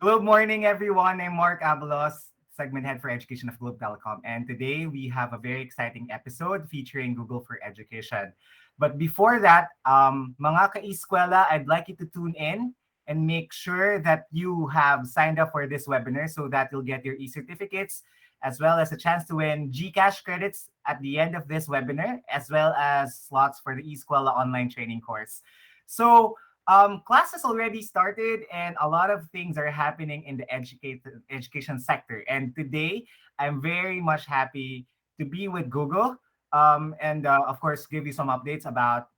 Good morning, everyone. I'm Mark Abalos, segment head for education of Globe Telecom. And today we have a very exciting episode featuring Google for Education. But before that, mga ka-eskwela, I'd like you to tune in and make sure that you have signed up for this webinar so that you'll get your e-certificates as well as a chance to win GCash credits at the end of this webinar, as well as slots for the eSkwela online training course. So class has already started and a lot of things are happening in the education sector. And today, I'm very much happy to be with Google and of course, give you some updates about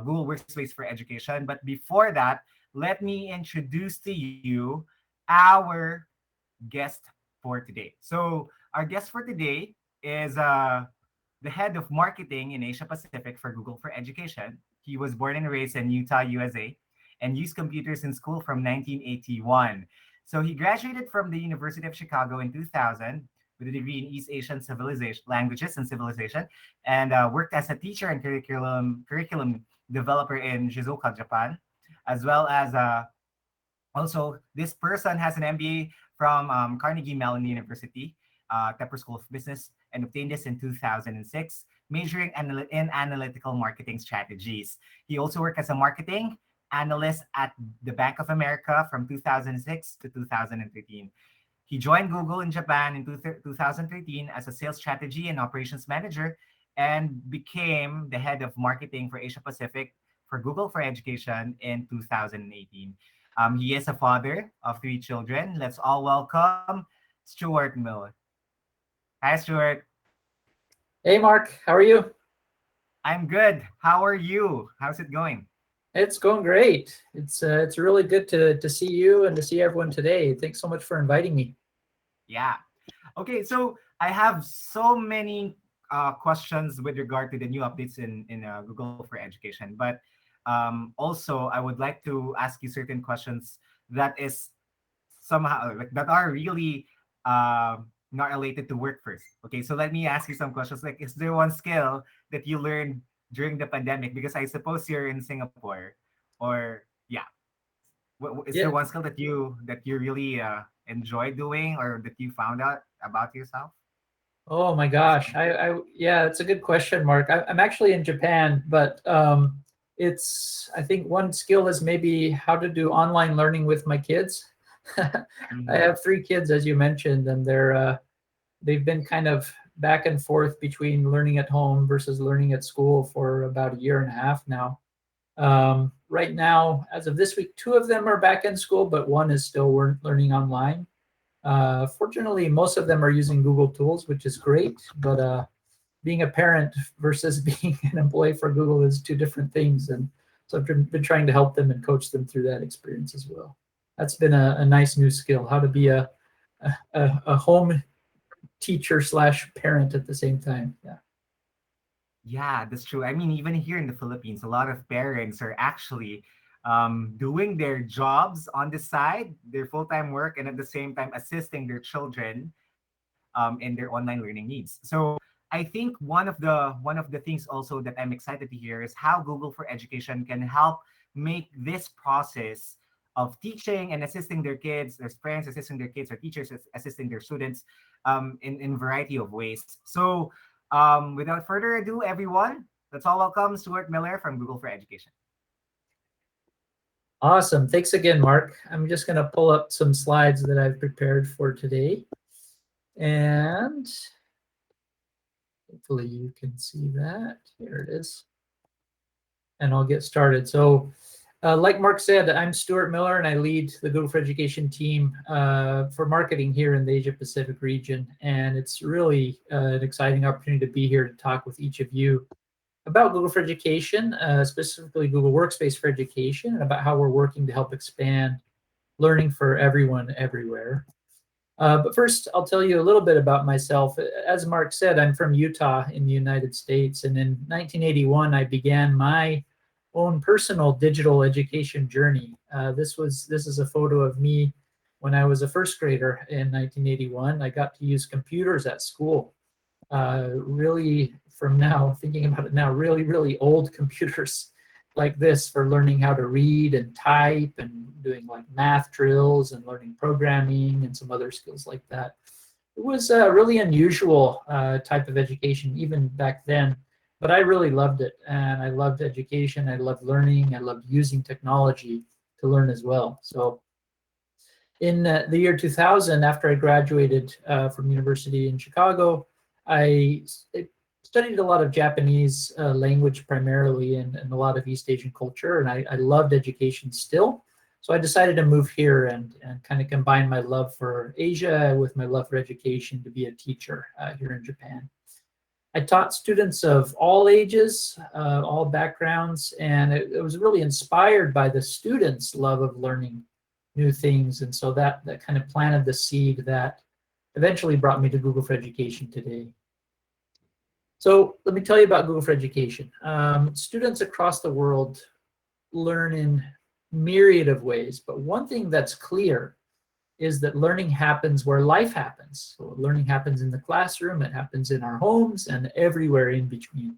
Google Workspace for Education. But before that, let me introduce to you our guest for today. So our guest for today is the head of marketing in Asia Pacific for Google for Education. He was born and raised in Utah, USA, and used computers in school from 1981. So he graduated from the University of Chicago in 2000 with a degree in East Asian civilization, languages and civilization, and worked as a teacher and curriculum developer in Shizuoka, Japan, as well as also this person has an MBA from Carnegie Mellon University, Tepper School of Business, and obtained this in 2006, majoring in analytical marketing strategies. He also worked as a marketing analyst at the Bank of America from 2006 to 2013. He joined Google in Japan in 2013 as a sales strategy and operations manager and became the head of marketing for Asia Pacific for Google for Education in 2018. He is a father of three children. Let's all welcome Stuart Miller. Hi, Stuart. Hey, Mark. How are you? I'm good. How are you? How's it going? It's going great. It's really good to see you and to see everyone today. Thanks so much for inviting me. Yeah. Okay, so I have so many questions with regard to the new updates in Google for Education, but also I would like to ask you certain questions that is somehow like that are really not related to work first. Okay, so let me ask you some questions. Like, is there one skill that you learned during the pandemic? Because I suppose you're in Singapore, or yeah, is there Yeah. one skill that you really enjoy doing or that you found out about yourself? Oh my gosh. Yeah, it's a good question, Mark. I'm actually in Japan, but it's I think one skill is maybe how to do online learning with my kids. I Mhm. have three kids, as you mentioned, and they've been kind of back and forth between learning at home versus learning at school for about a year and a half now. Right now, as of this week, two of them are back in school, but one is still learning online. Fortunately, most of them are using Google tools, which is great. But being a parent versus being an employee for Google is two different things. And so I've been trying to help them and coach them through that experience as well. That's been a nice new skill, how to be a home teacher slash parent at the same time. Yeah. Yeah, that's true. I mean, even here in the Philippines, a lot of parents are actually doing their jobs on the side, their full-time work, and at the same time assisting their children in their online learning needs. So I think one of the things also that I'm excited to hear is how Google for Education can help make this process of teaching and assisting their kids, their parents assisting their kids, or teachers assisting their students in variety of ways. So without further ado, everyone, let's all welcome Stuart Miller from Google for Education. Awesome. Thanks again, Mark. I'm just going to pull up some slides that I've prepared for today. And hopefully you can see that. Here it is. And I'll get started. So like Mark said, I'm Stuart Miller, and I lead the Google for Education team for marketing here in the Asia Pacific region. And it's really an exciting opportunity to be here to talk with each of you about Google for Education, specifically Google Workspace for Education, and about how we're working to help expand learning for everyone everywhere. But first, I'll tell you a little bit about myself. As Mark said, I'm from Utah in the United States, and in 1981, I began my own personal digital education journey. This is a photo of me when I was a first grader in 1981. I got to use computers at school. Really, from now, thinking about it now, really, really old computers. like this for learning how to read and type and doing like math drills and learning programming and some other skills like that. It was a really unusual type of education even back then, but I really loved it. And I loved education, I loved learning, I loved using technology to learn as well. So in the year 2000, after I graduated from university in Chicago, I studied a lot of Japanese language primarily and a lot of East Asian culture, and I loved education still. So I decided to move here and kind of combine my love for Asia with my love for education to be a teacher here in Japan. I taught students of all ages, all backgrounds, and it was really inspired by the students' love of learning new things. And so that kind of planted the seed that eventually brought me to Google for Education today. So let me tell you about Google for Education. Students across the world learn in myriad of ways, but one thing that's clear is that learning happens where life happens. So learning happens in the classroom, it happens in our homes, and everywhere in between.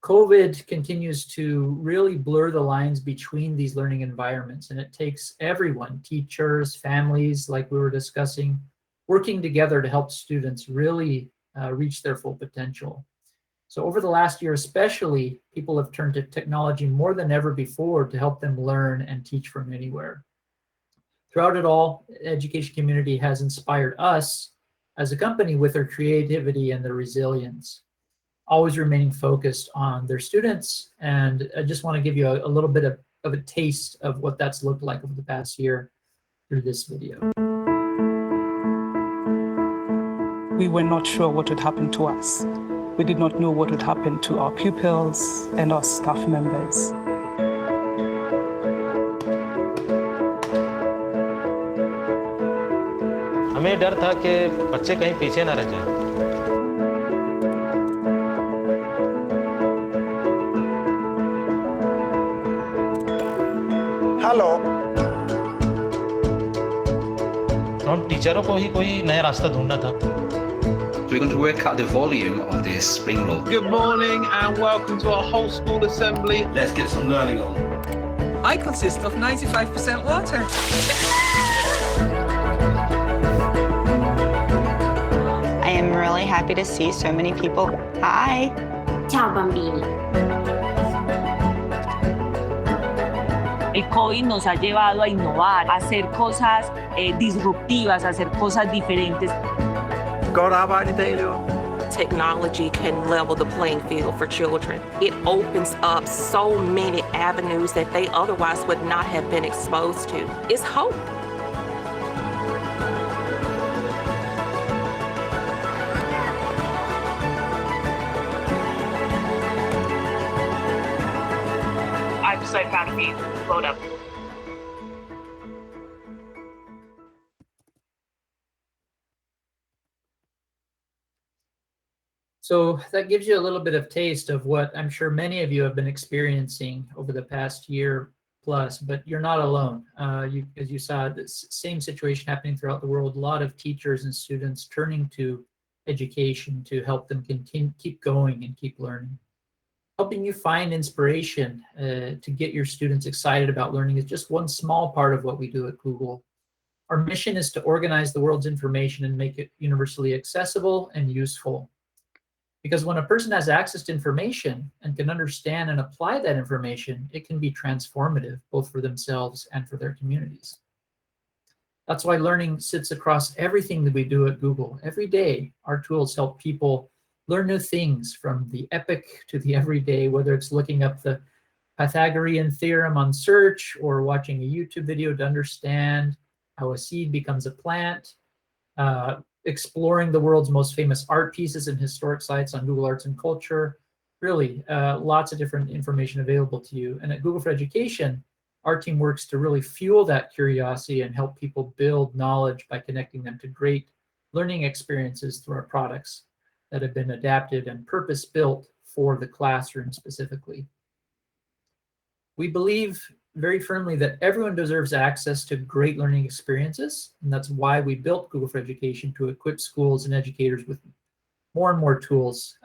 COVID continues to really blur the lines between these learning environments, and it takes everyone, teachers, families, like we were discussing, working together to help students really reach their full potential. So over the last year especially, people have turned to technology more than ever before to help them learn and teach from anywhere. Throughout it all, the education community has inspired us as a company with their creativity and their resilience, always remaining focused on their students. And I just want to give you a little bit of a taste of what that's looked like over the past year through this video. We were not sure what would happen to us. We did not know what would happen to our pupils and our staff members. हमें डर था कि बच्चे कहीं पीछे ना रह जाएं। हेलो। हम टीचरों को ही कोई नया रास्ता ढूंढना था। We're going to work out the volume of this spring roll. Good morning and welcome to our whole school assembly. Let's get some learning on. I consist of 95% water. I am really happy to see so many people. Hi. Ciao bambini. El COVID nos ha llevado a innovar, a hacer cosas disruptivas, a hacer cosas diferentes. Technology can level the playing field for children. It opens up so many avenues that they otherwise would not have been exposed to. It's hope. I'm so proud of you. Well done. So that gives you a little bit of taste of what I'm sure many of you have been experiencing over the past year plus, but you're not alone. As you saw, the same situation happening throughout the world, a lot of teachers and students turning to education to help them keep going and keep learning. Helping you find inspiration to get your students excited about learning is just one small part of what we do at Google. Our mission is to organize the world's information and make it universally accessible and useful. Because when a person has access to information and can understand and apply that information, it can be transformative, both for themselves and for their communities. That's why learning sits across everything that we do at Google. Every day, our tools help people learn new things, from the epic to the everyday, whether it's looking up the Pythagorean theorem on search or watching a YouTube video to understand how a seed becomes a plant, exploring the world's most famous art pieces and historic sites on Google Arts and Culture. Really, lots of different information available to you. And at Google for Education, our team works to really fuel that curiosity and help people build knowledge by connecting them to great learning experiences through our products that have been adapted and purpose-built for the classroom specifically. We believe very firmly that everyone deserves access to great learning experiences, and that's why we built Google for Education, to equip schools and educators with more and more tools,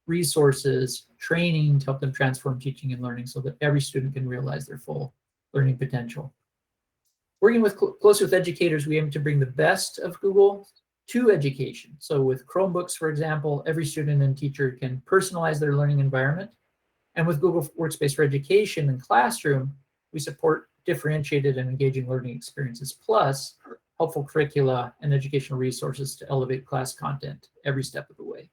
resources, training to help them transform teaching and learning so that every student can realize their full learning potential. Working closely with educators, we aim to bring the best of Google to education. So with Chromebooks, for example, every student and teacher can personalize their learning environment. And with Google Workspace for Education and Classroom, we support differentiated and engaging learning experiences, plus helpful curricula and educational resources to elevate class content every step of the way.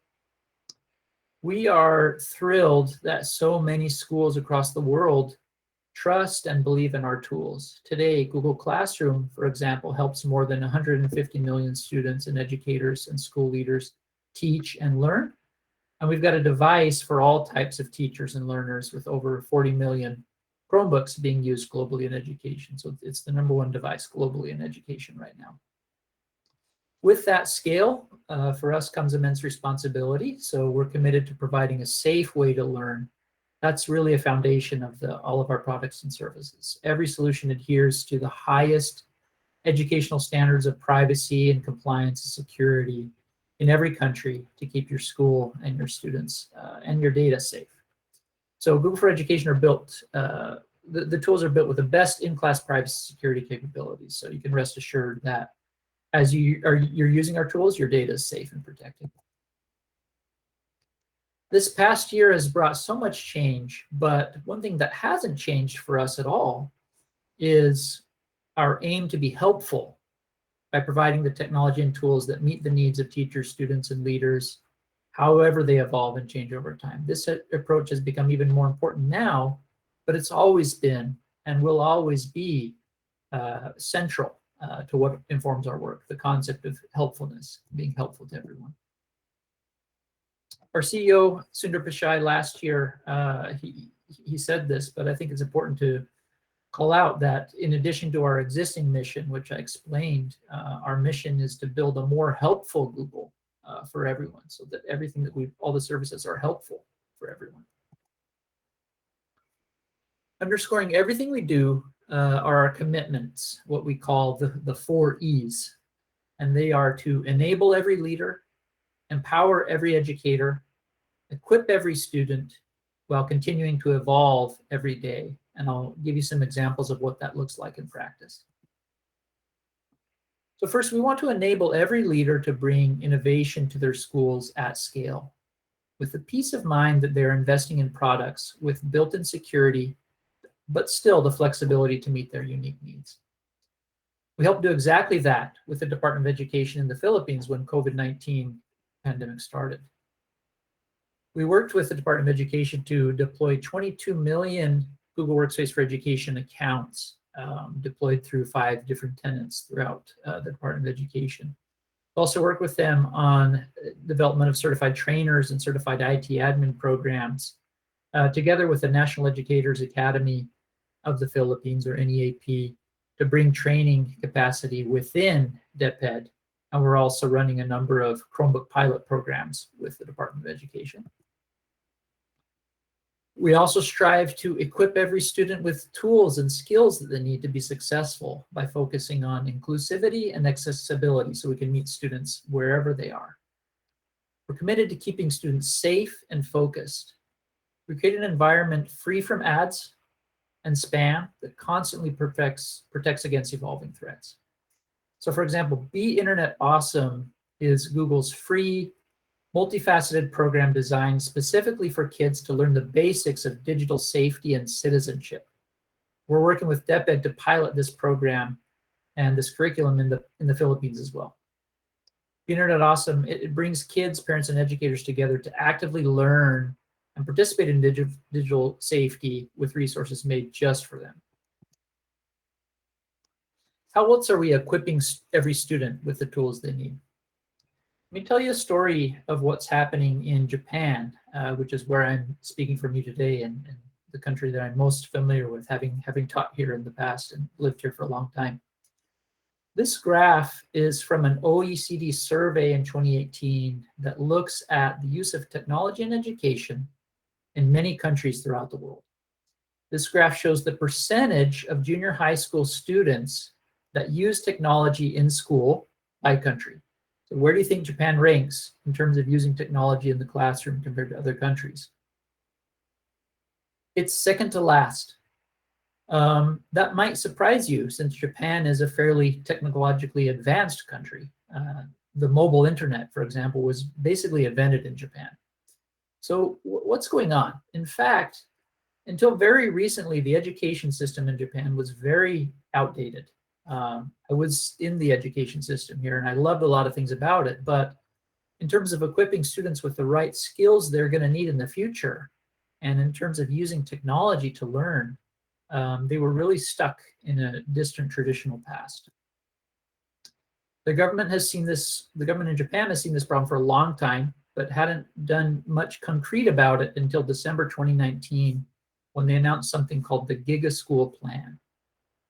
We are thrilled that so many schools across the world trust and believe in our tools. Today, Google Classroom, for example, helps more than 150 million students and educators and school leaders teach and learn. And we've got a device for all types of teachers and learners with over 40 million Chromebooks being used globally in education. So it's the #1 device globally in education right now. With that scale, for us comes immense responsibility. So we're committed to providing a safe way to learn. That's really a foundation of all of our products and services. Every solution adheres to the highest educational standards of privacy and compliance and security in every country to keep your school and your students and your data safe. So Google for Education are built, the tools are built with the best in-class privacy security capabilities. So you can rest assured that as you're using our tools, your data is safe and protected. This past year has brought so much change, but one thing that hasn't changed for us at all is our aim to be helpful by providing the technology and tools that meet the needs of teachers, students, and leaders, however they evolve and change over time. This approach has become even more important now, but it's always been and will always be central to what informs our work, the concept of helpfulness, being helpful to everyone. Our CEO, Sundar Pichai, last year, he said this, but I think it's important to call out that in addition to our existing mission, which I explained, our mission is to build a more helpful Google for everyone, so that everything that all the services are helpful for everyone. Underscoring everything we do are our commitments, what we call the 4 E's, and they are to enable every leader, empower every educator, equip every student, while continuing to evolve every day. And I'll give you some examples of what that looks like in practice. So first, we want to enable every leader to bring innovation to their schools at scale, with the peace of mind that they're investing in products with built-in security, but still the flexibility to meet their unique needs. We helped do exactly that with the Department of Education in the Philippines when COVID-19 pandemic started. We worked with the Department of Education to deploy 22 million Google Workspace for Education accounts deployed through 5 different tenants throughout the Department of Education. We also worked with them on development of certified trainers and certified IT admin programs, together with the National Educators Academy of the Philippines, or NEAP, to bring training capacity within DepEd. And we're also running a number of Chromebook pilot programs with the Department of Education. We also strive to equip every student with tools and skills that they need to be successful by focusing on inclusivity and accessibility so we can meet students wherever they are. We're committed to keeping students safe and focused. We create an environment free from ads and spam that constantly protects against evolving threats. So for example, Be Internet Awesome is Google's free, multifaceted program designed specifically for kids to learn the basics of digital safety and citizenship. We're working with DepEd to pilot this program and this curriculum in the Philippines as well. Be Internet Awesome, it brings kids, parents, and educators together to actively learn and participate in digital safety with resources made just for them. How else are we equipping every student with the tools they need? Let me tell you a story of what's happening in Japan, which is where I'm speaking from you today, and the country that I'm most familiar with, having taught here in the past and lived here for a long time. This graph is from an OECD survey in 2018 that looks at the use of technology in education in many countries throughout the world. This graph shows the percentage of junior high school students that use technology in school by country. So where do you think Japan ranks in terms of using technology in the classroom compared to other countries? It's second to last. That might surprise you since Japan is a fairly technologically advanced country. The mobile internet, for example, was basically invented in Japan. So what's going on? In fact, until very recently, the education system in Japan was very outdated. I was in the education system here and I loved a lot of things about it, but in terms of equipping students with the right skills they're going to need in the future, and in terms of using technology to learn, they were really stuck in a distant traditional past. The government in Japan has seen this problem for a long time, but hadn't done much concrete about it until December 2019, when they announced something called the Giga School Plan.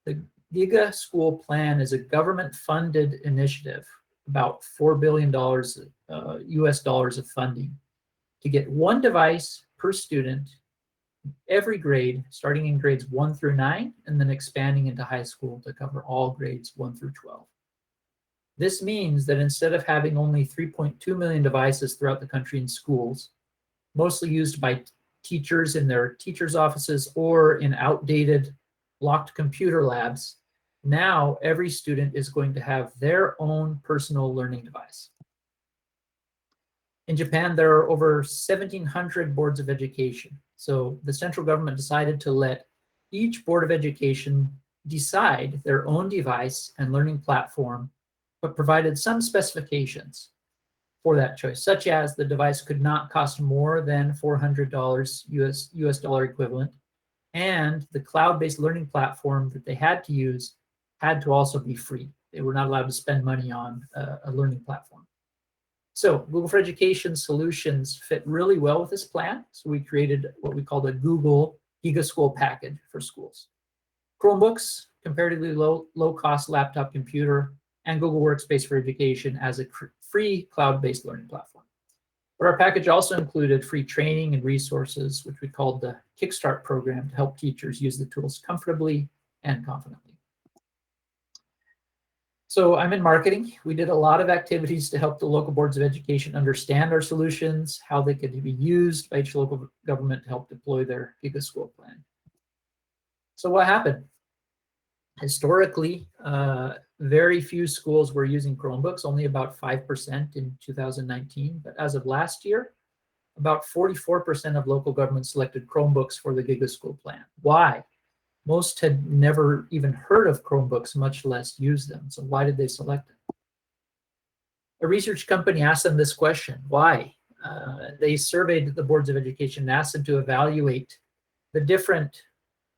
The Giga School Plan is a government-funded initiative, about $4 billion US dollars of funding, to get one device per student every grade, starting in grades 1 through 9, and then expanding into high school to cover all grades 1 through 12. This means that instead of having only 3.2 million devices throughout the country in schools, mostly used by teachers in their teachers' offices or in outdated locked computer labs, now every student is going to have their own personal learning device. In Japan, there are over 1,700 boards of education. So the central government decided to let each board of education decide their own device and learning platform, but provided some specifications for that choice, such as the device could not cost more than $400 US dollar equivalent, and the cloud-based learning platform that they had to use had to also be free. They were not allowed to spend money on a learning platform. So Google for Education solutions fit really well with this plan. So we created what we called a Google Giga School package for schools. Chromebooks, comparatively low-cost laptop computer, and Google Workspace for Education as a free cloud-based learning platform. But our package also included free training and resources, which we called the Kickstart program, to help teachers use the tools comfortably and confidently. So I'm in marketing. We did a lot of activities to help the local boards of education understand our solutions, how they could be used by each local government to help deploy their Giga School plan. So what happened? Historically, very few schools were using Chromebooks, only about 5% in 2019. But as of last year, about 44% of local governments selected Chromebooks for the Giga School plan. Why? Most had never even heard of Chromebooks, much less used them. So why did they select them? A research company asked them this question, why? They surveyed the boards of education and asked them to evaluate the different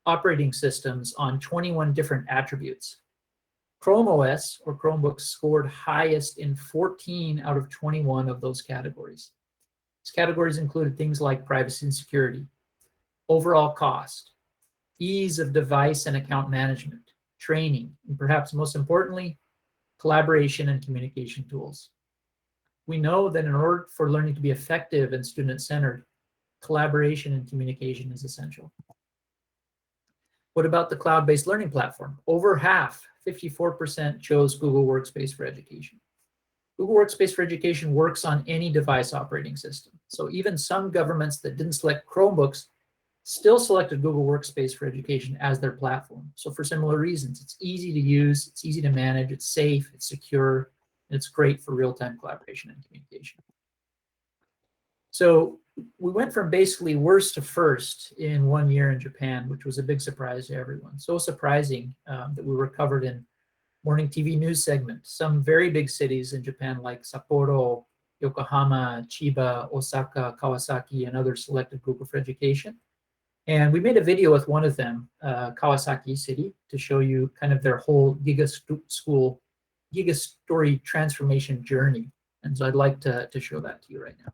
operating systems on 21 different attributes. Chrome OS, or Chromebooks, scored highest in 14 out of 21 of those categories. These categories included things like privacy and security, overall cost, ease of device and account management, training, and perhaps most importantly, collaboration and communication tools. We know that in order for learning to be effective and student-centered, collaboration and communication is essential. What about the cloud-based learning platform? Over half, 54%, chose Google Workspace for Education. Google Workspace for Education works on any device operating system. So even some governments that didn't select Chromebooks still selected Google Workspace for Education as their platform. So for similar reasons, it's easy to use, it's easy to manage, it's safe, it's secure, and it's great for real-time collaboration and communication. So we went from basically worst to first in 1 year in Japan, which was a big surprise to everyone. So surprising that we were covered in morning TV news segment. Some very big cities in Japan like Sapporo, Yokohama, Chiba, Osaka, Kawasaki, and others selected Google for Education. And we made a video with one of them, Kawasaki City, to show you kind of their whole Giga Story transformation journey. And so I'd like to show that to you right now.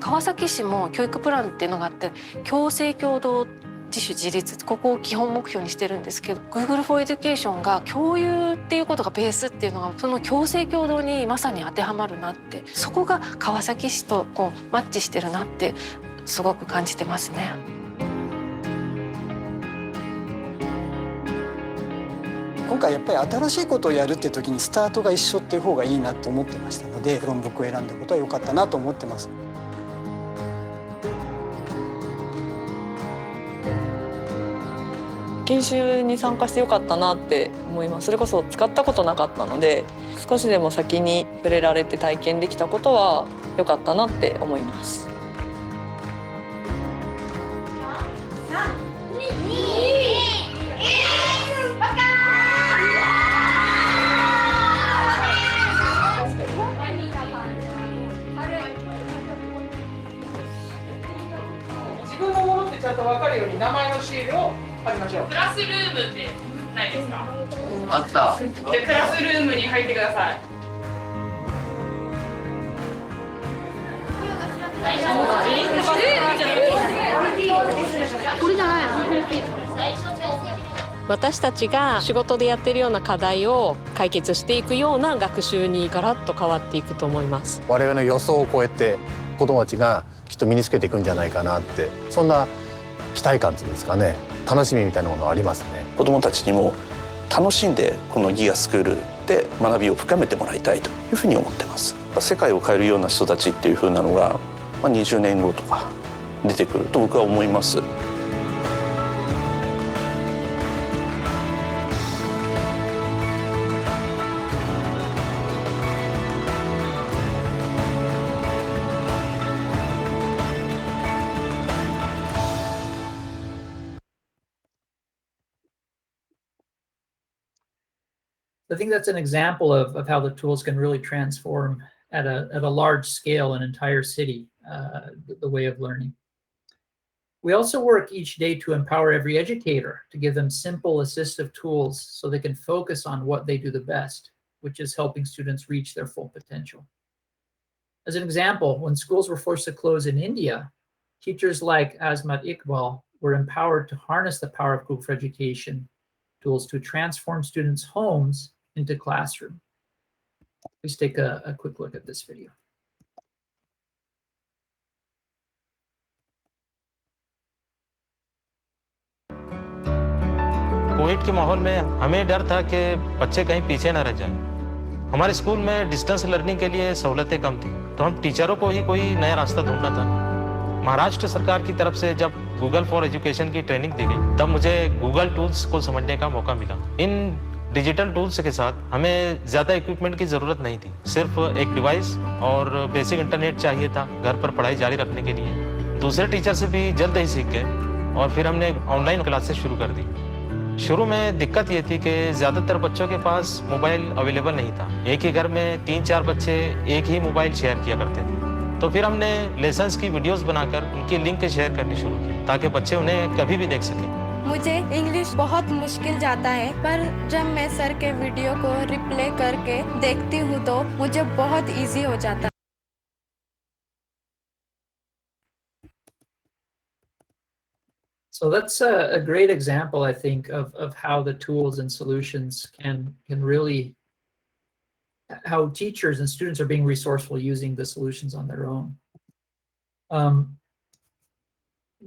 Kawasaki 市も教育プランっていうのがあって、共生共同自主自立、ここを基本目標にしてるんですけど、 Google for Education が共有っていうことがベースっていうのが、その共生共同にまさに当てはまるなって、そこが川崎市とこうマッチしてるなってすごく感じてますね。今回やっぱり新しいことをやるっていう時にスタートが一緒っていう方がいいなと思ってましたので、クロームブックを選んだことは良かったなと思ってます。研修に参加してよかったなって思います。それこそ使ったことなかったので、少しでも先に触れられて体験できたことは良かったなって思います。自分のものってちゃんと分かるように名前のシールを貼りましょう。クラスルームってないですか？あった。で、クラスルームに入ってください。これじゃない。私たちが仕事でやってるような課題を解決していくような学習にガラッと変わっていくと思います。我々の予想を超えて子どもたちがきっと身につけていくんじゃないかなって、そんな期待感っていうんですかね、楽しみみたいなものありますね。子どもたちにも楽しんでこのギガスクールで学びを深めてもらいたいというふうに思ってます。世界を変えるような人たちっていうふうなのが、20年後とか出てくると僕は思います。I think that's an example of how the tools can really transform at a large scale an entire city, the way of learning. We also work each day to empower every educator, to give them simple assistive tools so they can focus on what they do the best, which is helping students reach their full potential. As an example, when schools were forced to close in India, teachers like Azmat Iqbal were empowered to harness the power of Google for Education tools to transform students' homes into classroom. Please take a quick look at this video. Covid के माहौल में हमें डर था कि बच्चे कहीं पीछे ना रह जाएं। हमारे स्कूल में डिस्टेंस लर्निंग के लिए सहूलतें कम थी, तो हम टीचरों को ही कोई नया रास्ता ढूंढना था। महाराष्ट्र सरकार की तरफ से जब गूगल फॉर एजुकेशन की ट्रेनिंग दी गई, तब मुझे गूगल टूल्स को समझने का मौका मिला। इन डिजिटल टूल्स के साथ हमें ज़्यादा इक्विपमेंट की ज़रूरत नहीं थी, सिर्फ एक डिवाइस और बेसिक इंटरनेट चाहिए था घर पर पढ़ाई जारी रखने के लिए। दूसरे टीचर से भी जल्द ही सीख गए और फिर हमने ऑनलाइन क्लासेस शुरू कर दी। शुरू में दिक्कत ये थी कि ज़्यादातर बच्चों के पास मोबाइल अवेलेबल नहीं था। एक ही घर में 3-4 बच्चे एक ही मोबाइल शेयर किया करते थे। तो फिर हमने लेसन्स की वीडियोस बनाकर उनकी लिंक शेयर करनी शुरू की, ताकि बच्चे उन्हें कभी भी देख सकें। मुझे इंग्लिश बहुत मुश्किल जाता है, पर जब मैं सर के वीडियो को रिप्ले करके देखती हूँ तो मुझे बहुत इजी हो जाता है। So that's a great example, I think, of how the tools and solutions can really, how teachers and students are being resourceful using the solutions on their own.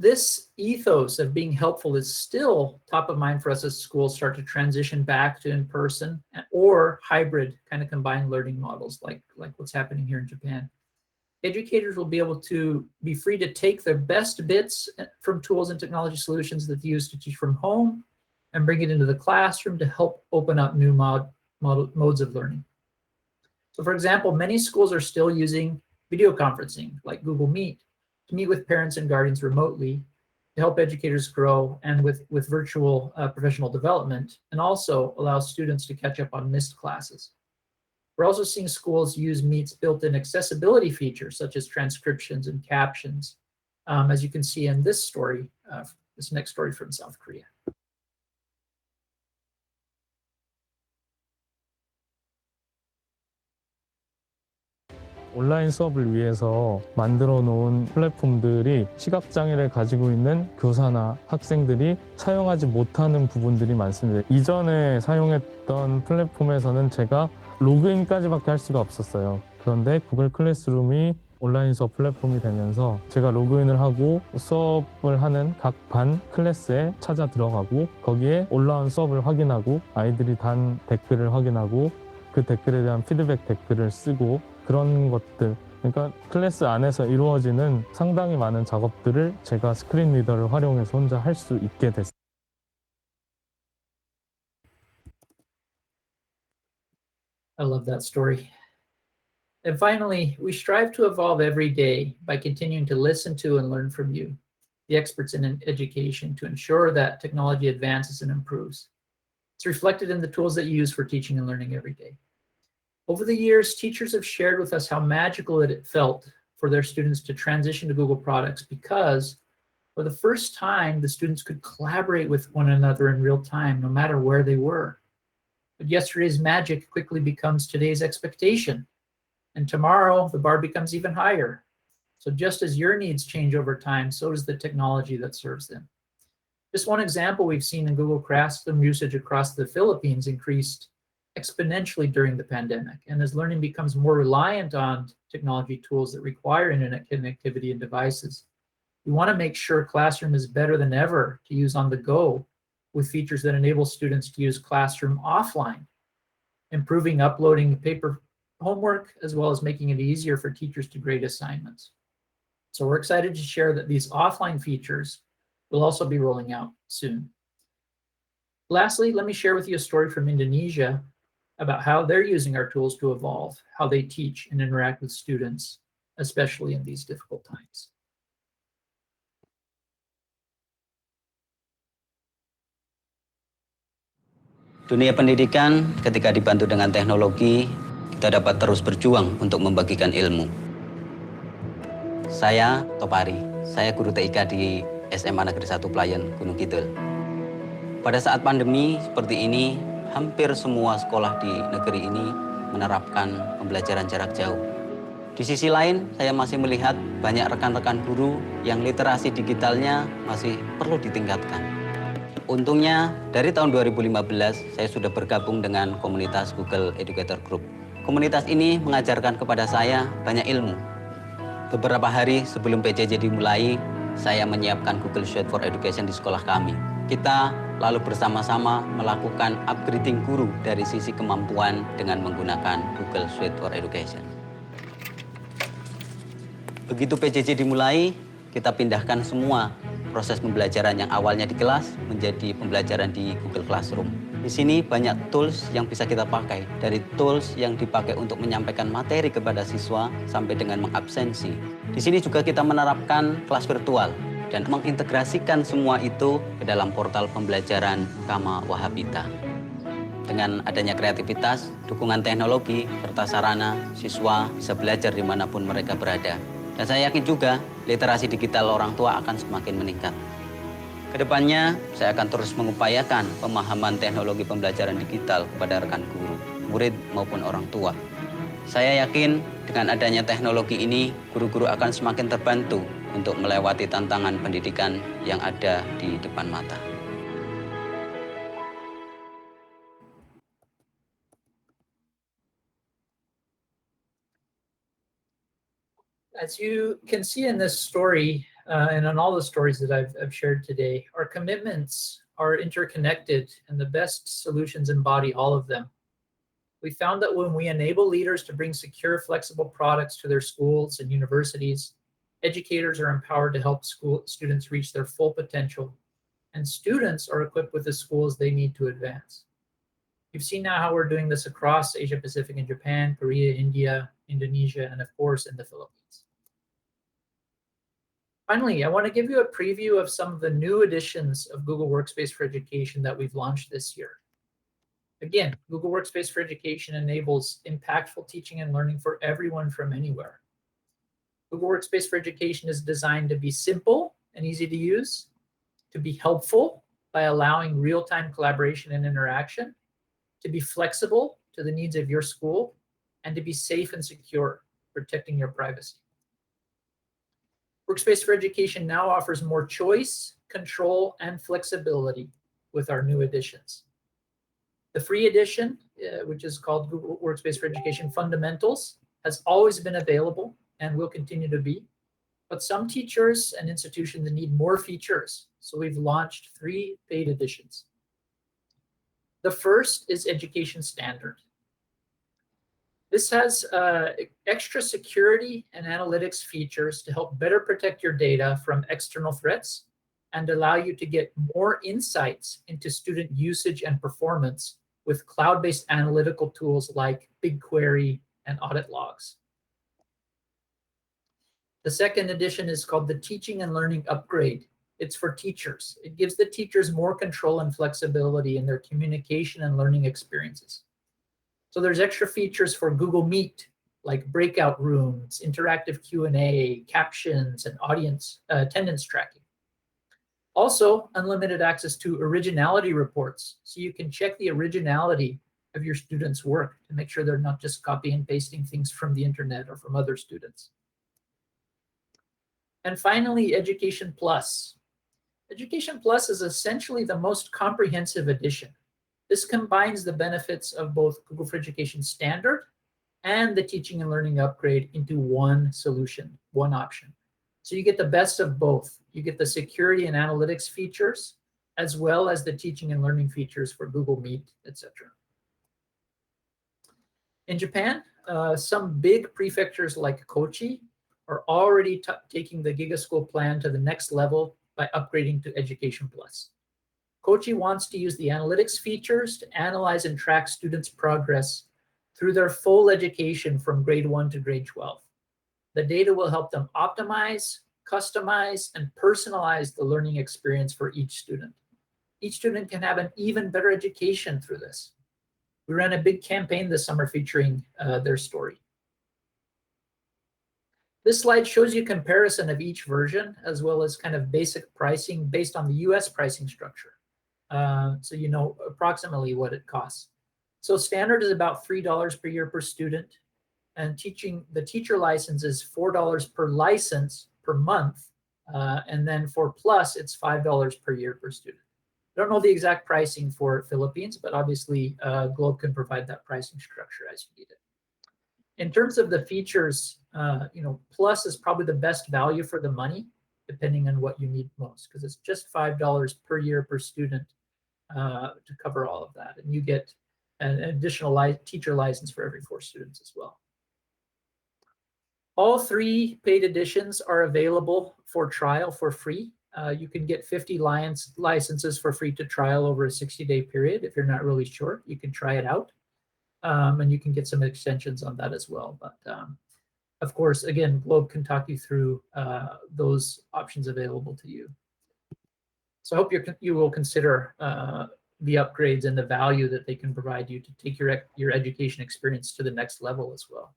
This ethos of being helpful is still top of mind for us as schools start to transition back to in-person or hybrid kind of combined learning models like what's happening here in Japan. Educators will be able to be free to take their best bits from tools and technology solutions that they use to teach from home and bring it into the classroom to help open up new modes of learning. So for example, many schools are still using video conferencing like Google Meet to meet with parents and guardians remotely to help educators grow and with virtual professional development, and also allow students to catch up on missed classes. We're also seeing schools use Meet's built-in accessibility features such as transcriptions and captions, as you can see in this story, this next story from South Korea. 온라인 수업을 위해서 만들어 놓은 플랫폼들이 시각장애를 가지고 있는 교사나 학생들이 사용하지 못하는 부분들이 많습니다. 이전에 사용했던 플랫폼에서는 제가 로그인까지밖에 할 수가 없었어요. 그런데 구글 클래스룸이 온라인 수업 플랫폼이 되면서 제가 로그인을 하고 수업을 하는 각 반 클래스에 찾아 들어가고 거기에 올라온 수업을 확인하고 아이들이 단 댓글을 확인하고 그 댓글에 대한 피드백 댓글을 쓰고 그런 것들, 그러니까 클래스 안에서 이루어지는 상당히 많은 작업들을 제가 스크린 리더를 활용해서 혼자 할 수 있게 됐습니다. I love that story. And finally, we strive to evolve every day by continuing to listen to and learn from you, the experts in education, to ensure that technology advances and improves. It's reflected in the tools that you use for teaching and learning every day. Over the years, teachers have shared with us how magical it felt for their students to transition to Google products because for the first time, the students could collaborate with one another in real time, no matter where they were. But yesterday's magic quickly becomes today's expectation. And tomorrow, the bar becomes even higher. So just as your needs change over time, so does the technology that serves them. Just one example we've seen in Google Classroom usage across the Philippines increased exponentially during the pandemic. And as learning becomes more reliant on technology tools that require internet connectivity and devices, we want to make sure Classroom is better than ever to use on the go with features that enable students to use Classroom offline, improving uploading paper homework, as well as making it easier for teachers to grade assignments. So we're excited to share that these offline features will also be rolling out soon. Lastly, let me share with you a story from Indonesia about how they're using our tools to evolve, how they teach and interact with students, especially in these difficult times. Dunia pendidikan ketika dibantu dengan teknologi, kita dapat terus berjuang untuk membagikan ilmu. Saya Topari, saya guru TIK di SMA Negeri 1 Playan, Gunung Kidul. Pada saat pandemi seperti ini, hampir semua sekolah di negeri ini menerapkan pembelajaran jarak jauh. Di sisi lain, saya masih melihat banyak rekan-rekan guru yang literasi digitalnya masih perlu ditingkatkan. Untungnya, dari tahun 2015, saya sudah bergabung dengan komunitas Google Educator Group. Komunitas ini mengajarkan kepada saya banyak ilmu. Beberapa hari sebelum PJJ dimulai, saya menyiapkan Google Suite for Education di sekolah kami. Kita lalu bersama-sama melakukan upgrading guru dari sisi kemampuan dengan menggunakan Google Suite for Education. Begitu PJJ dimulai, kita pindahkan semua proses pembelajaran yang awalnya di kelas menjadi pembelajaran di Google Classroom. Di sini banyak tools yang bisa kita pakai, dari tools yang dipakai untuk menyampaikan materi kepada siswa sampai dengan mengabsensi. Di sini juga kita menerapkan kelas virtual dan mengintegrasikan semua itu ke dalam portal pembelajaran Kama Wahabita. Dengan adanya kreativitas, dukungan teknologi, serta sarana, siswa bisa belajar dimanapun mereka berada. Dan saya yakin juga literasi digital orang tua akan semakin meningkat. Kedepannya, saya akan terus mengupayakan pemahaman teknologi pembelajaran digital kepada rekan guru, murid maupun orang tua. Saya yakin dengan adanya teknologi ini, guru-guru akan semakin terbantu untuk melewati tantangan pendidikan yang ada di depan mata. As you can see in this story, and in all the stories that I've shared today, our commitments are interconnected and the best solutions embody all of them. We found that when we enable leaders to bring secure, flexible products to their schools and universities, educators are empowered to help students reach their full potential, and students are equipped with the skills they need to advance. You've seen now how we're doing this across Asia Pacific and Japan, Korea, India, Indonesia, and of course in the Philippines. Finally, I want to give you a preview of some of the new editions of Google Workspace for Education that we've launched this year. Again, Google Workspace for Education enables impactful teaching and learning for everyone from anywhere. Google Workspace for Education is designed to be simple and easy to use, to be helpful by allowing real-time collaboration and interaction, to be flexible to the needs of your school, and to be safe and secure, protecting your privacy. Workspace for Education now offers more choice, control, and flexibility with our new editions. The free edition, which is called Google Workspace for Education Fundamentals, has always been available and will continue to be. But some teachers and institutions need more features, so we've launched 3 paid editions. The first is Education Standard. This has extra security and analytics features to help better protect your data from external threats and allow you to get more insights into student usage and performance with cloud-based analytical tools like BigQuery and audit logs. The second edition is called the Teaching and Learning Upgrade. It's for teachers. It gives the teachers more control and flexibility in their communication and learning experiences. So there's extra features for Google Meet, like breakout rooms, interactive Q&A, captions, and audience attendance tracking. Also, unlimited access to originality reports, so you can check the originality of your students' work to make sure they're not just copy and pasting things from the internet or from other students. And finally, Education Plus. Education Plus is essentially the most comprehensive edition. This combines the benefits of both Google for Education Standard and the Teaching and Learning Upgrade into one solution, one option. So you get the best of both. You get the security and analytics features, as well as the teaching and learning features for Google Meet, etc. In Japan, some big prefectures like Kochi are already taking the Giga School plan to the next level by upgrading to Education Plus. Kochi wants to use the analytics features to analyze and track students' progress through their full education from grade 1 to grade 12. The data will help them optimize, customize, and personalize the learning experience for each student. Each student can have an even better education through this. We ran a big campaign this summer featuring their story. This slide shows you comparison of each version, as well as kind of basic pricing based on the US pricing structure. So you know approximately what it costs. So standard is about $3 per year per student, and the teacher license is $4 per license per month, and then for Plus, it's $5 per year per student. I don't know the exact pricing for Philippines, but obviously Globe can provide that pricing structure as you need it. In terms of the features, Plus is probably the best value for the money, depending on what you need most, because it's just $5 per year per student to cover all of that. And you get an additional teacher license for every 4 students as well. All 3 paid editions are available for trial for free. You can get 50 licenses for free to trial over a 60-day period. If you're not really sure, you can try it out. And you can get some extensions on that as well. But of course, again, Globe can talk you through those options available to you. So I hope you will consider the upgrades and the value that they can provide you to take your education experience to the next level as well.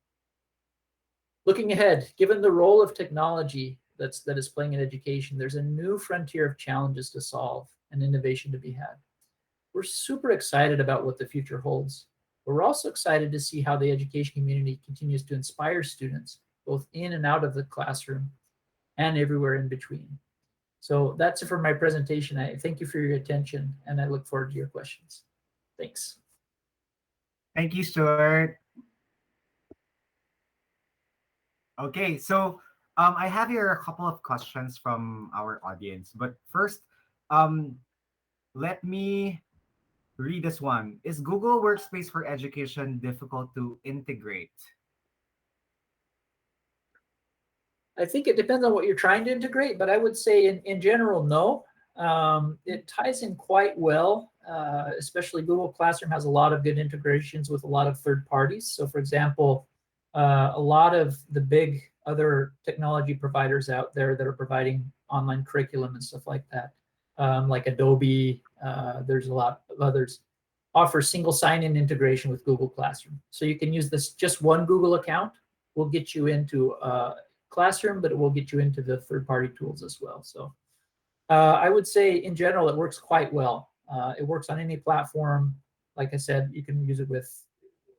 Looking ahead, given the role of technology that is playing in education, there's a new frontier of challenges to solve and innovation to be had. We're super excited about what the future holds. But we're also excited to see how the education community continues to inspire students, both in and out of the classroom and everywhere in between. So that's it for my presentation. I thank you for your attention, and I look forward to your questions. Thanks. Thank you, Stuart. Okay, so I have here a couple of questions from our audience. But first, let me read this one. Is Google Workspace for Education difficult to integrate? I think it depends on what you're trying to integrate, but I would say in general, no. It ties in quite well, especially Google Classroom has a lot of good integrations with a lot of third parties. So for example, a lot of the big other technology providers out there that are providing online curriculum and stuff like that, like Adobe, there's a lot of others, offer single sign-in integration with Google Classroom. So you can use this just one Google account will get you into Classroom, but it will get you into the third-party tools as well. So I would say in general, it works quite well. It works on any platform. Like I said, you can use it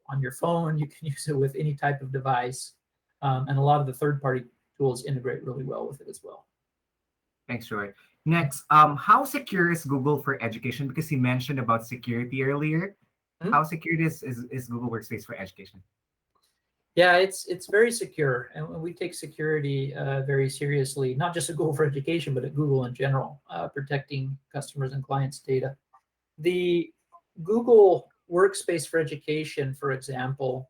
on your phone, you can use it with any type of device. And a lot of the third-party tools integrate really well with it as well. Thanks, Troy. Next, how secure is Google for Education? Because you mentioned about security earlier. How secure is Google Workspace for Education? Yeah, it's very secure, and we take security very seriously, not just at Google for Education, but at Google in general, protecting customers and clients' data. The Google Workspace for Education, for example,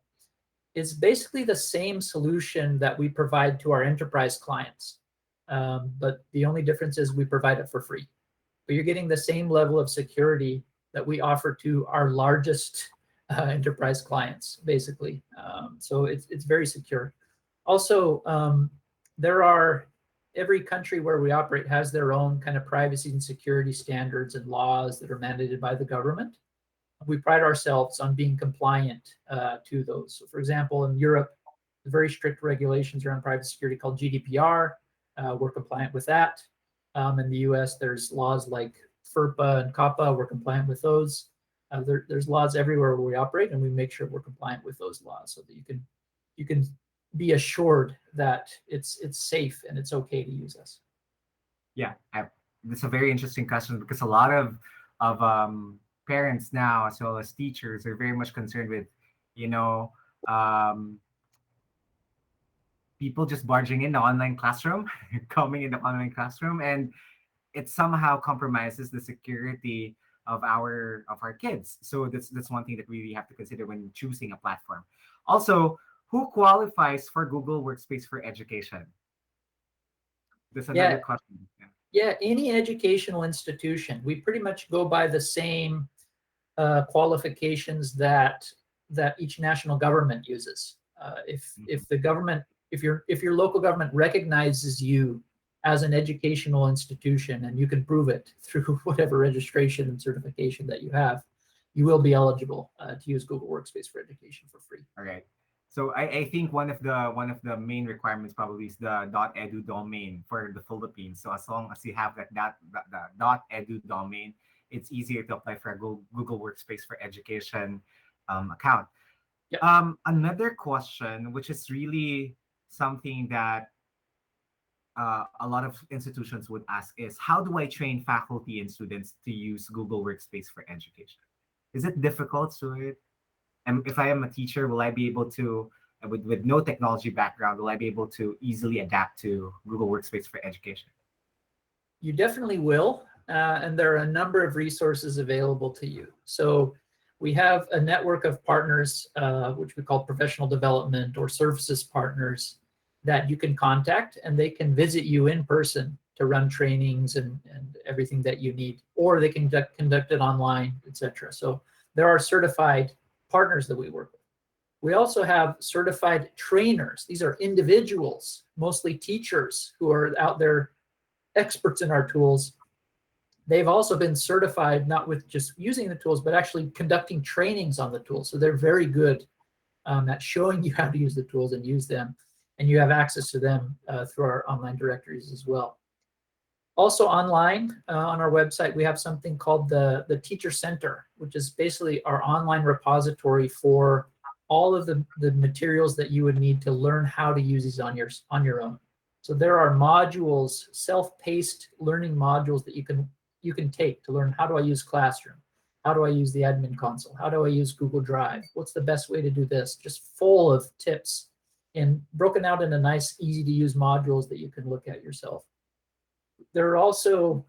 is basically the same solution that we provide to our enterprise clients, but the only difference is we provide it for free. But you're getting the same level of security that we offer to our largest enterprise clients, basically. So it's very secure. Also, every country where we operate has their own kind of privacy and security standards and laws that are mandated by the government. We pride ourselves on being compliant to those. So for example, in Europe, very strict regulations around privacy security called GDPR. We're compliant with that. In the US, there's laws like FERPA and COPPA. We're compliant with those. There's laws everywhere where we operate, and we make sure we're compliant with those laws so that you can be assured that it's safe and it's okay to use us. Yeah, it's a very interesting question because a lot of parents now, as well as teachers, are very much concerned with, people just barging in the online classroom, coming in the online classroom, and it somehow compromises the security of our kids. So that's one thing that we really have to consider when choosing a platform. Also, who qualifies for Google Workspace for Education? That's another question. Yeah, any educational institution. We pretty much go by the same qualifications that each national government uses. If the government, if your local government recognizes you as an educational institution and you can prove it through whatever registration and certification that you have, you will be eligible to use Google Workspace for Education for free. All right. So I think one of the main requirements probably is the .edu domain for the Philippines. So as long as you have that .edu domain, it's easier to apply for a Google Workspace for Education account. Yeah. Another question, which is really something that a lot of institutions would ask, is how do I train faculty and students to use Google Workspace for Education? Is it difficult, Stuart? And if I am a teacher, will I be able to, with no technology background, will I be able to easily adapt to Google Workspace for Education? You definitely will, and there are a number of resources available to you. So we have a network of partners, which we call professional development or services partners, that you can contact, and they can visit you in person to run trainings and everything that you need, or they can conduct it online, etc. So there are certified partners that we work with. We also have certified trainers. These are individuals, mostly teachers, who are out there experts in our tools. They've also been certified not with just using the tools, but actually conducting trainings on the tools. So they're very good at showing you how to use the tools and use them. And you have access to them through our online directories as well. Also online on our website, we have something called the Teacher Center, which is basically our online repository for all of the materials that you would need to learn how to use these on your own. So there are modules, self-paced learning modules that you can take to learn, how do I use Classroom? How do I use the admin console? How do I use Google Drive? What's the best way to do this? Just full of tips and broken out into nice, easy to use modules that you can look at yourself. There are also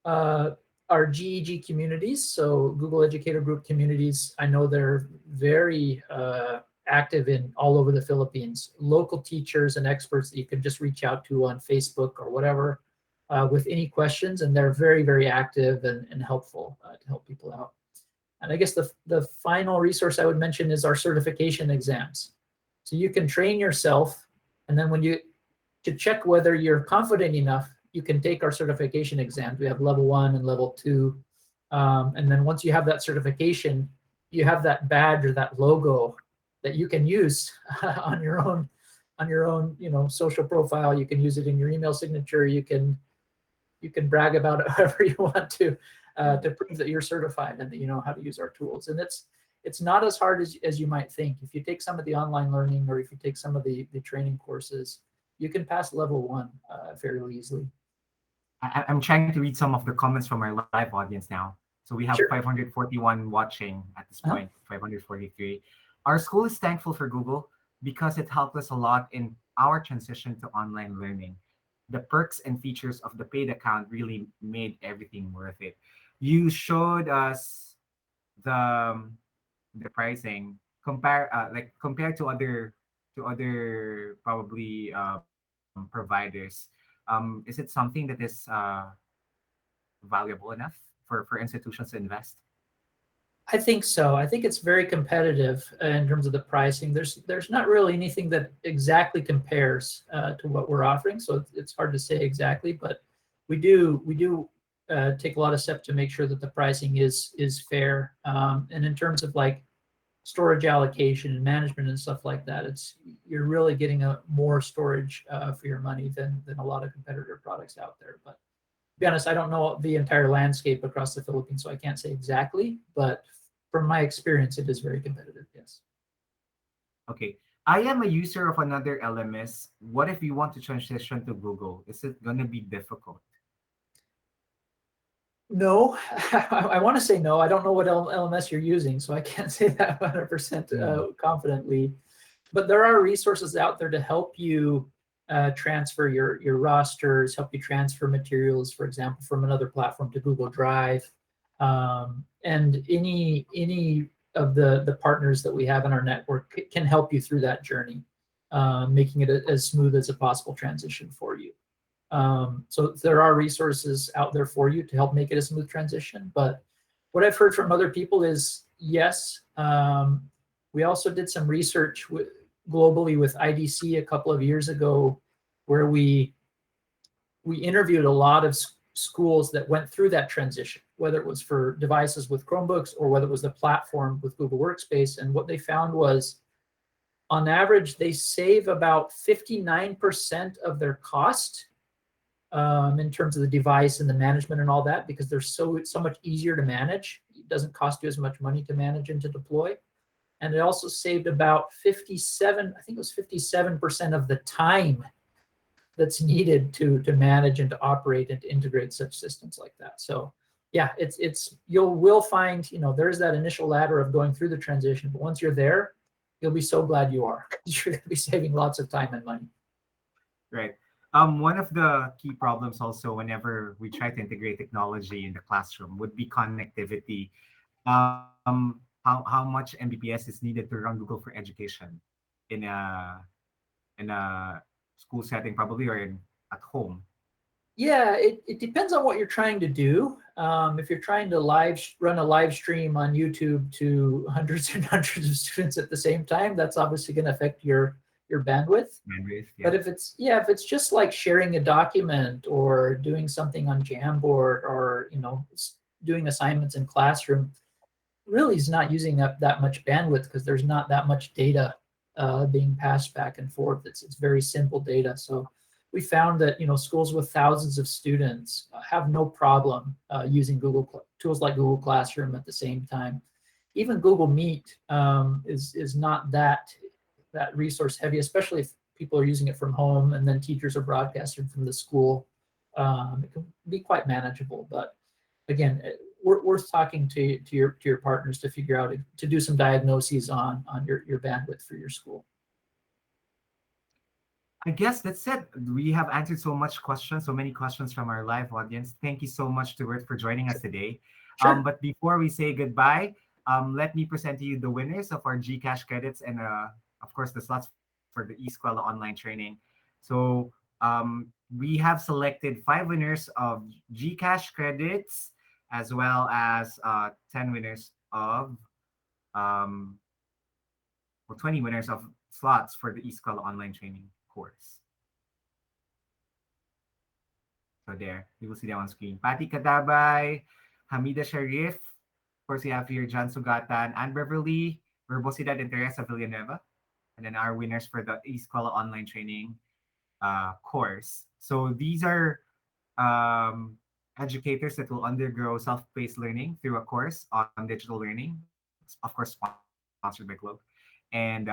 our GEG communities, so Google Educator Group communities. I know they're very active in all over the Philippines. Local teachers and experts that you can just reach out to on Facebook or whatever with any questions, and they're very, very active and helpful to help people out. And I guess the final resource I would mention is our certification exams. So you can train yourself, and then to check whether you're confident enough, you can take our certification exams. We have level 1 and level 2. And then once you have that certification, you have that badge or that logo that you can use on your own, social profile. You can use it in your email signature. You can brag about it however you want to prove that you're certified and that you know how to use our tools. And it's not as hard as you might think. If you take some of the online learning, or if you take some of the training courses, you can pass level 1 fairly easily. I'm trying to read some of the comments from our live audience now. So we have Sure. 541 watching at this point, 543. Our school is thankful for Google, because it helped us a lot in our transition to online learning. The perks and features of the paid account really made everything worth it. You showed us the the pricing like compared to other probably providers. Is it something that is valuable enough for institutions to invest? I think so. I think it's very competitive in terms of the pricing. There's not really anything that exactly compares to what we're offering, so it's hard to say exactly. But we do take a lot of steps to make sure that the pricing is fair. And in terms of like storage allocation and management and stuff like that, you're really getting a more storage for your money than a lot of competitor products out there. But to be honest, I don't know the entire landscape across the Philippines, so I can't say exactly. But from my experience, it is very competitive. Yes. Okay. I am a user of another LMS. What if you want to transition to Google? Is it going to be difficult? No, I want to say no. I don't know what LMS you're using, so I can't say that 100% confidently. But there are resources out there to help you transfer your rosters, help you transfer materials, for example, from another platform to Google Drive. And any of the partners that we have in our network can help you through that journey, making it as smooth as a possible transition for you. So there are resources out there for you to help make it a smooth transition. But what I've heard from other people is yes. We also did some research globally with IDC a couple of years ago, where we interviewed a lot of schools that went through that transition, whether it was for devices with Chromebooks or whether it was the platform with Google Workspace. And what they found was, on average, they save about 59% of their cost in terms of the device and the management and all that, because they're so much easier to manage. It doesn't cost you as much money to manage and to deploy. And it also saved about 57% of the time that's needed to manage and to operate and to integrate such systems like that. So yeah, you will find, there's that initial ladder of going through the transition, but once you're there, you'll be so glad you are, because you're going to be saving lots of time and money. Right. One of the key problems also whenever we try to integrate technology in the classroom would be connectivity. How much Mbps is needed to run Google for Education in a school setting, probably, or at home? Yeah, it depends on what you're trying to do. If you're trying to run a live stream on YouTube to hundreds and hundreds of students at the same time, that's obviously going to affect your bandwidth. Yeah. But if it's just like sharing a document or doing something on Jamboard or doing assignments in classroom, really is not using up that much bandwidth, because there's not that much data being passed back and forth. It's very simple data. So we found that schools with thousands of students have no problem using tools like Google Classroom at the same time. Even Google Meet is not that resource heavy, especially if people are using it from home and then teachers are broadcasting from the school. It can be quite manageable, but again, worth talking to your partners to figure out, to do some diagnoses on your bandwidth for your school. I guess that's it. We have answered so many questions from our live audience. Thank you so much, Stuart, for joining us today. Sure. But before we say goodbye, let me present to you the winners of our GCash credits and, of course, the slots for the eSkwela online training. So we have selected 5 winners of GCash credits, as well as 10 winners of, 20 winners of slots for the eSkwela online training course. So there, you will see them on screen. Patty Kadabay, Hamida Sharif, of course we have here John Sugatan, Anne Beverly, Verbosidad, and Teresa Villanueva. And then our winners for the eSkwela online training course. So these are educators that will undergo self-paced learning through a course on digital learning, of course sponsored by Globe. And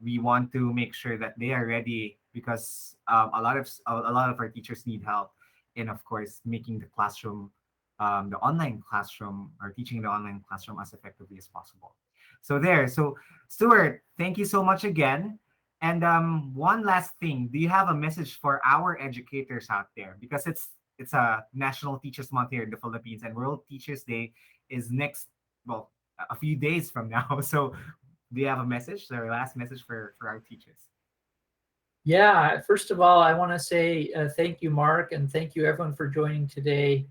we want to make sure that they are ready, because a lot of our teachers need help in, of course, making the classroom, the online classroom, or teaching the online classroom as effectively as possible. So Stuart, thank you so much again. And one last thing, do you have a message for our educators out there? Because it's a National Teachers Month here in the Philippines, and World Teachers Day is next, well, a few days from now. So do you have a message, or last message for our teachers? Yeah, first of all, I want to say thank you, Mark, and thank you everyone for joining today.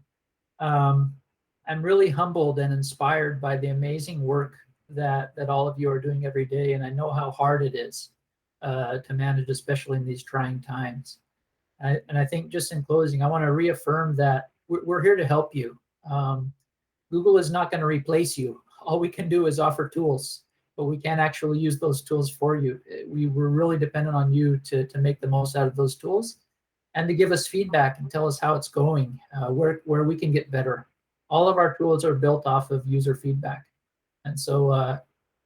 I'm really humbled and inspired by the amazing work that all of you are doing every day, and I know how hard it is to manage, especially in these trying times. And I think just in closing, I want to reaffirm that we're here to help you. Google is not going to replace you. All we can do is offer tools, but we can't actually use those tools for you. We're really dependent on you to make the most out of those tools and to give us feedback and tell us how it's going, where we can get better. All of our tools are built off of user feedback. And so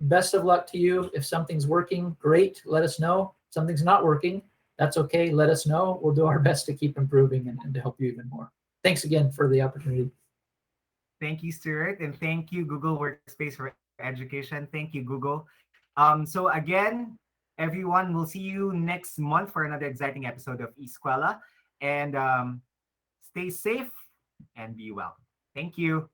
best of luck to you. If something's working, great, let us know. If something's not working, that's okay, let us know. We'll do our best to keep improving and to help you even more. Thanks again for the opportunity. Thank you, Stuart, and thank you, Google Workspace for Education. Thank you, Google. So again, everyone, we'll see you next month for another exciting episode of Eskwela. And stay safe and be well. Thank you.